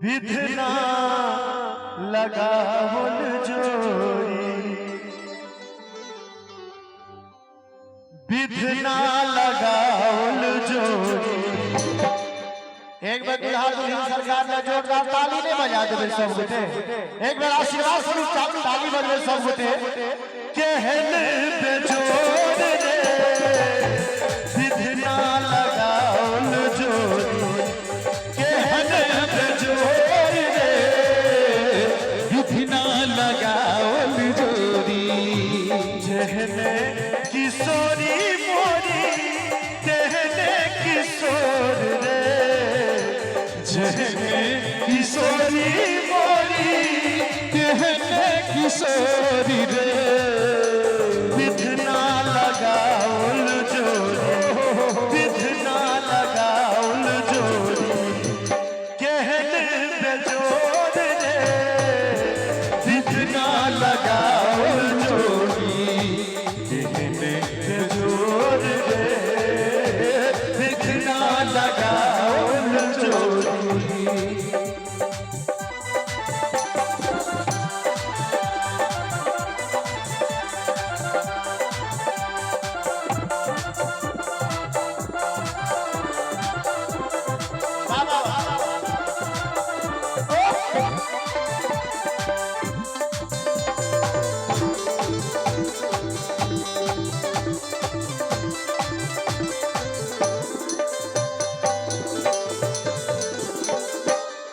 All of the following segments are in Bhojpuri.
विधना लगावल जोड़ी, विधना लगावल जोड़ी। एक बार दुल्हा दुल्हन सरकार ने जोरदार ताली ने बजा देवे सब गोटे, एक बार आशीर्वाद स्वरूप ताली बजवे सब गोटे। कहने पे जोड़ रे विधना लगावल जोड़ी, कहने पे जोड़ रे विधना लगावल जोड़ी। जहने किशोरी मोरी कहने किशोर रे, जहने किशोरी मोरी कहने किशोरी रे विधना लगावल जोड़ी, विधना लगावल जोड़ी। कहने पे जोड़ रे विधना लगावल जोड़ी, कहने पे जोड़ रे विधना लगावल जोड़ी।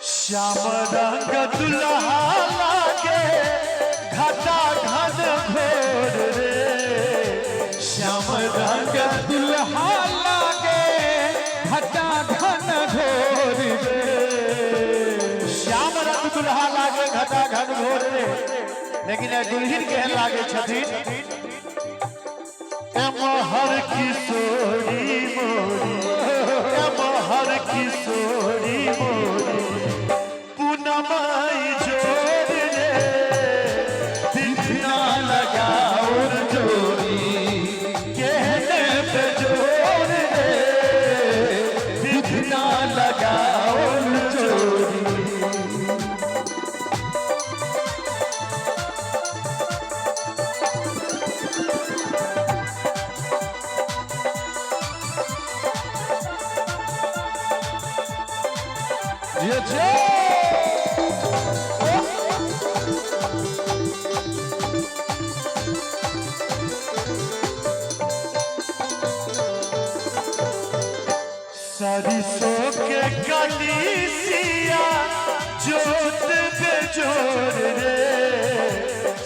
श्याम रंग दुल्हा लागे घटा घन घोर रे, श्याम रंग दुल्हा लागे घटा घन घोर रे। श्याम रंग दुल्हा लागे घटा घन घोर रे, लेकिन दुल्हन के लागे छथिन एमहर किशोरी मोरी, एमहर किशोरी मोरी पूनमाई जोड़ रे विधना लगावल जोड़ी, कहने पे जोड़ रे विधना लगावल जोड़ी। ये सरसों के कलीसिया जोत बेजोर रे,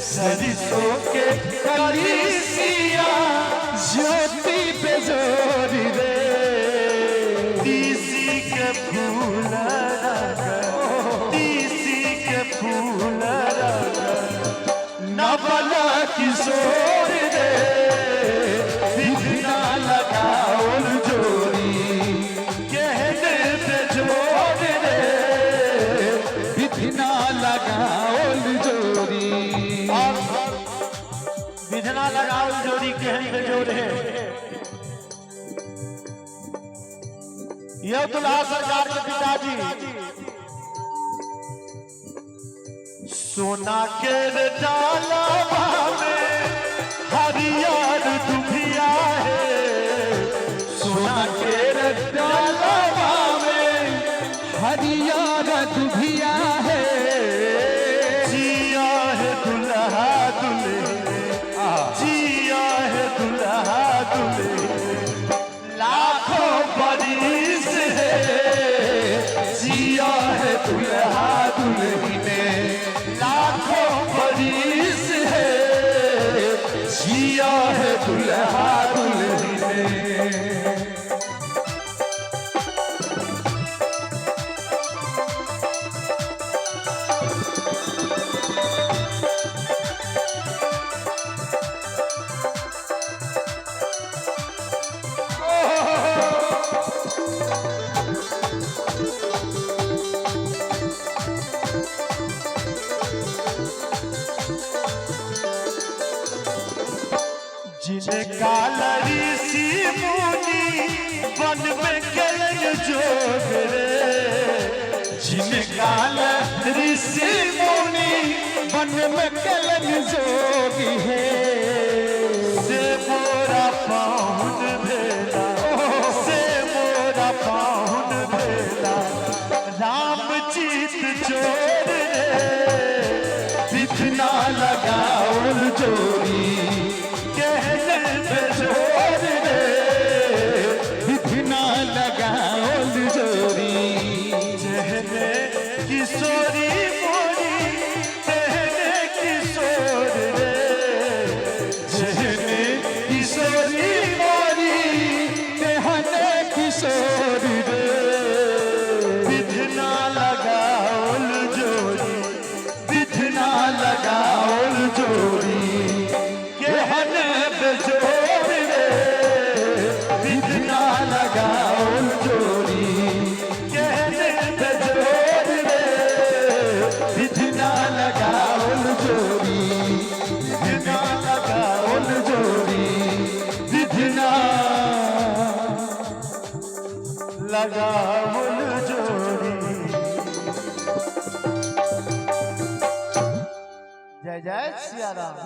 सरसों के कलीसिया ज्योति बेजोरी रे। तीसी के फूल रंग, तीसी के फूल रंग नवला किशोर रे विधना लगावल जोड़ी, कहने पे जोड़ रे विधना लगावल जोड़ी। और विधना लगावल जोड़ी कहने पे जोड़ है। यह दुल्हा सरकार के पिताजी सोना के डाला में हरियर दुभिया है, सोना के डाला में हरियर दुभिया है, जिया है दुल्हा दुल्हे, जिया है दुल्हा दुल्हे लाखों बरिस है, जिया है दुल्हा दुल्हने लाखों बरिस है, जिया है दुल्हा दुल्हने। जिनका ऋषि मुनि वन में कलन जोग रे, जिनका ऋषि मुनि वन में कलन जोगी है से मोरा पाहुन भेला से मोरा पाहुन भेला राम चीत चोर बिना लगाओल जोड़ी कहने पे जोर बिना लगाओल जोड़ी कहने किशोरी मोरी कहने किशोर जहने किशोरी मोरी कहने किशोर रे विधना लगाओल जोड़ी विधना लगाओल जोड़ी कहने पे जोर बिना लगाओल जोड़ी कहने पे जोर बिना लगाओल जोड़ी विधना लगाओल जोड़ी बिना लगाओल जोड़ी। जय जय सिया राम।